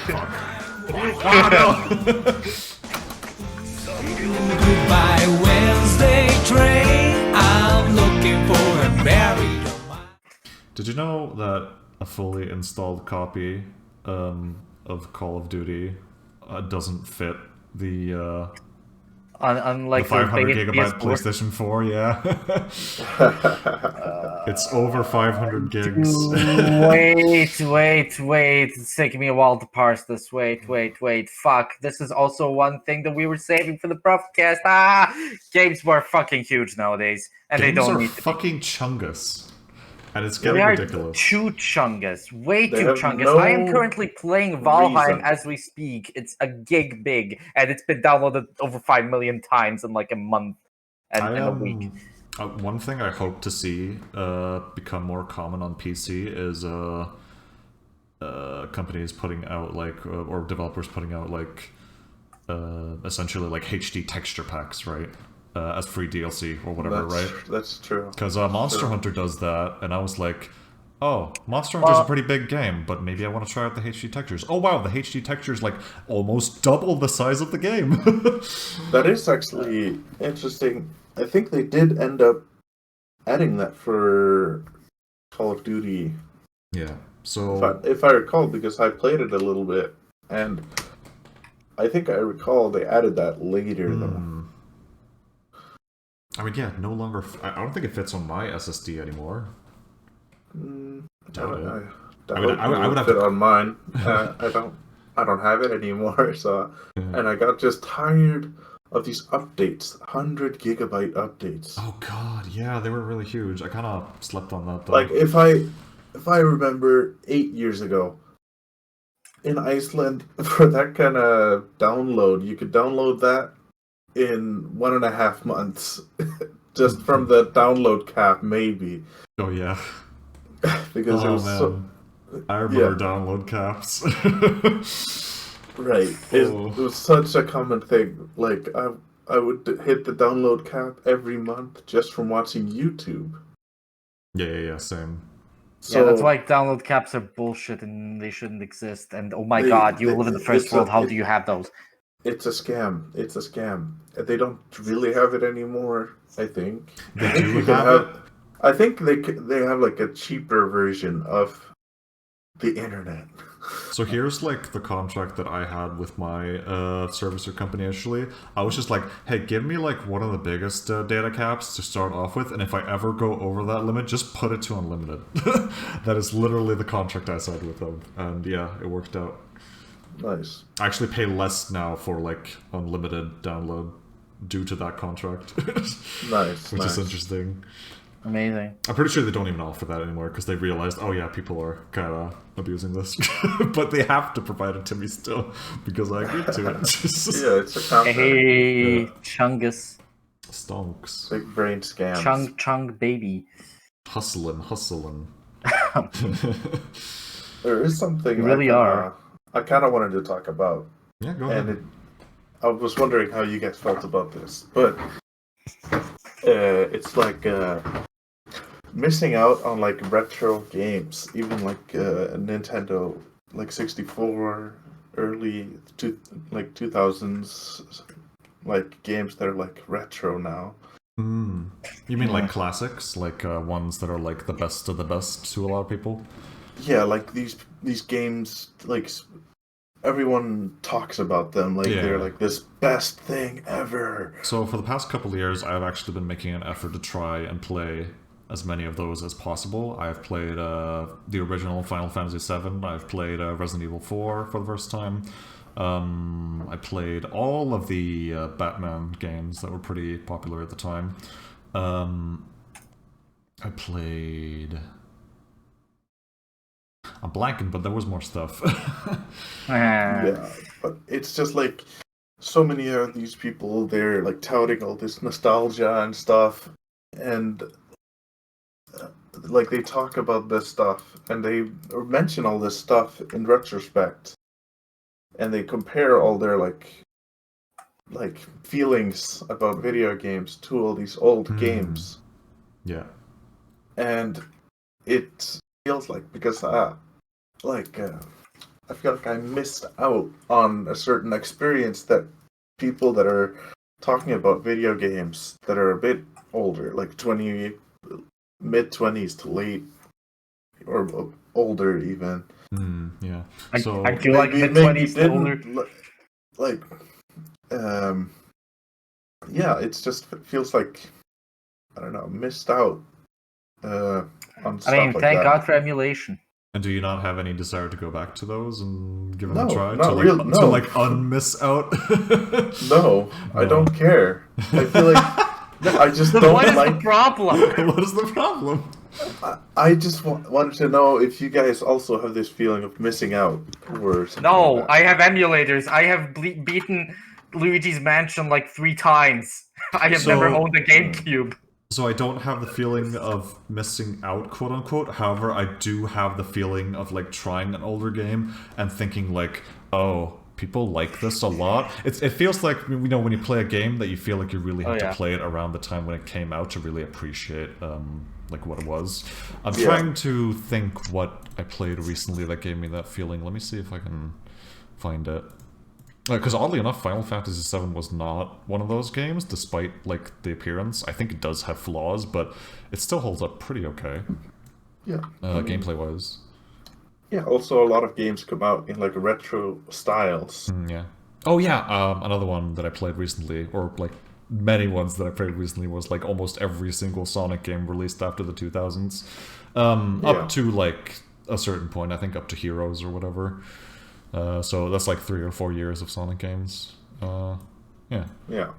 Goodbye Wednesday train. I'm looking for a buried. Did you know that a fully installed copy of Call of Duty doesn't fit the Unlike 500 big gigabyte PS4. PlayStation 4? Yeah, it's over 500 gigs. Wait. It's taking me a while to parse this. Wait. Fuck. This is also one thing that we were saving for the broadcast. Games were fucking huge nowadays, and Games they don't are need to be. fucking chungus, and it's They getting are ridiculous. too chungus. Way They too have chungus. no I am currently playing Valheim reason. as we speak. It's a gig big, and it's been downloaded over 5 million times in like a month and a week. One thing I hope to see become more common on PC is companies putting out or developers putting out essentially like HD texture packs, right? As free DLC or whatever, right? That's true. Because Monster Hunter does that, and I was like, oh, Monster Hunter's a pretty big game, but maybe I want to try out the HD textures. Oh wow, the HD textures like almost double the size of the game. That is actually interesting. I think they did end up adding that for Call of Duty, Yeah, so... if I recall, because I played it a little bit, and I think I recall they added that later, though. I mean, yeah, no longer... I don't think it fits on my SSD anymore. Doubt it. I would have it on mine. I don't have it anymore. So, and I got just tired of these updates, 100 gigabyte updates. Oh god, yeah, they were really huge. I kind of slept on that though. Like if I remember 8 years ago, in Iceland, for that kind of download, you could download that in 1.5 months, just from the download cap, maybe. Oh yeah. Because it was man. I remember download caps. Right. It was such a common thing. Like I would hit the download cap every month just from watching YouTube. Yeah, same. So, yeah, that's why download caps are bullshit and they shouldn't exist. And oh my god, you live in the first world. How do you have those? It's a scam. It's a scam. They don't really have it anymore, I think. They do have it? I think they have like a cheaper version of the internet. So here's like the contract that I had with my servicer company initially. I was just like, hey, give me like one of the biggest data caps to start off with, and if I ever go over that limit, just put it to unlimited. That is literally the contract I signed with them, and yeah, it worked out. Nice. I actually pay less now for like unlimited download due to that contract. Nice. Which is interesting. Amazing. I'm pretty sure they don't even offer that anymore because they realized, oh yeah, people are kind of abusing this. But they have to provide it to me still because I agreed to it. Yeah, it's a contract. Hey, Chungus. Stonks. Big brain scams. Chung baby. Hustling. There is something You really are. I kind of wanted to talk about. Yeah, go ahead. And I was wondering how you guys felt about this, but it's like missing out on like retro games, even like Nintendo, like 64, early 2000s, like games that are like retro now. You mean like classics, like ones that are like the best of the best to a lot of people? Yeah, like these games, like everyone talks about them, like they're like this best thing ever. So for the past couple of years, I've actually been making an effort to try and play as many of those as possible. I've played the original Final Fantasy VII. I've played Resident Evil 4 for the first time. I played all of the Batman games that were pretty popular at the time. I played... I'm blanking, but there was more stuff. Yeah, but it's just like so many of these people, they're like touting all this nostalgia and stuff, and like they talk about this stuff and they mention all this stuff in retrospect, and they compare all their like feelings about video games to all these old games. Yeah. And it feels like, because I feel like I missed out on a certain experience that people that are talking about video games that are a bit older, like mid-20s to late or older even. Yeah. I So feel like mid-20s to older. like yeah, it's just feels like I don't know, missed out on stuff I mean, like thank that. God for emulation. and do you not have any desire to go back to those and give them No, a try not to real- to no. like unmiss out? No, I No. don't care. I feel like I just Then don't what is like. the problem? What is the problem? I just wanted to know if you guys also have this feeling of missing out or something. No, like that. I have emulators. I have beaten Luigi's Mansion like 3 times. I have never So- owned a GameCube. So I don't have the feeling of missing out, quote unquote. However, I do have the feeling of like trying an older game and thinking like, oh, people like this a lot. It feels like, you know, when you play a game that you feel like you really had yeah. to play it around the time when it came out to really appreciate like what it was. I'm Yeah. trying to think what I played recently that gave me that feeling. Let me see if I can find it. Because oddly enough, Final Fantasy VII was not one of those games, despite like the appearance. I think it does have flaws, but it still holds up pretty okay, Yeah. gameplay-wise. Yeah. Also, a lot of games come out in like retro styles. Yeah. Oh yeah, another one that I played recently, or like many ones that I played recently, was like almost every single Sonic game released after the 2000s. Yeah. Up to like a certain point, I think up to Heroes or whatever. So that's like 3 or 4 years of Sonic games. Yeah. Yeah.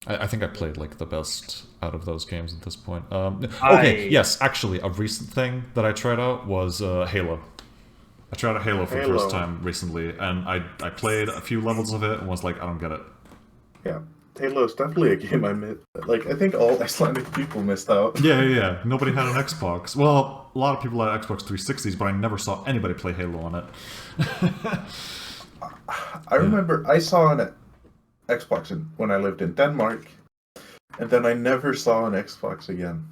I think I played like the best out of those games at this point. Okay, yes, actually, a recent thing that I tried out was Halo. I tried out Halo for the first time recently, and I played a few levels of it and was like, I don't get it. Yeah. Halo is definitely a game I missed. Like, I think all Icelandic people missed out. Yeah. Nobody had an Xbox. Well, a lot of people had Xbox 360s, but I never saw anybody play Halo on it. I remember I saw an Xbox when I lived in Denmark, and then I never saw an Xbox again.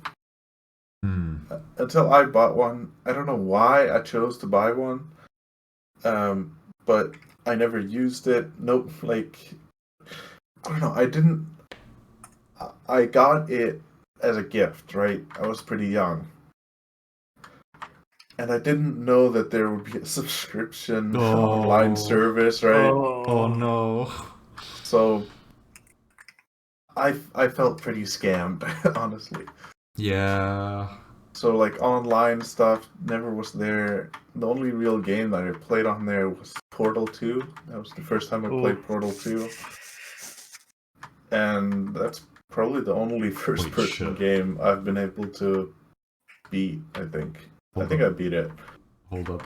Until I bought one. I don't know why I chose to buy one, but I never used it. Nope, like, I don't know, I got it as a gift, right? I was pretty young. And I didn't know that there would be a subscription online service, right? Oh no. So I felt pretty scammed, honestly. Yeah. So like online stuff never was there. The only real game that I played on there was Portal 2. That was the first time I played Portal 2. And that's probably the only first-person game I've been able to beat, I think. I think I beat it. Hold up.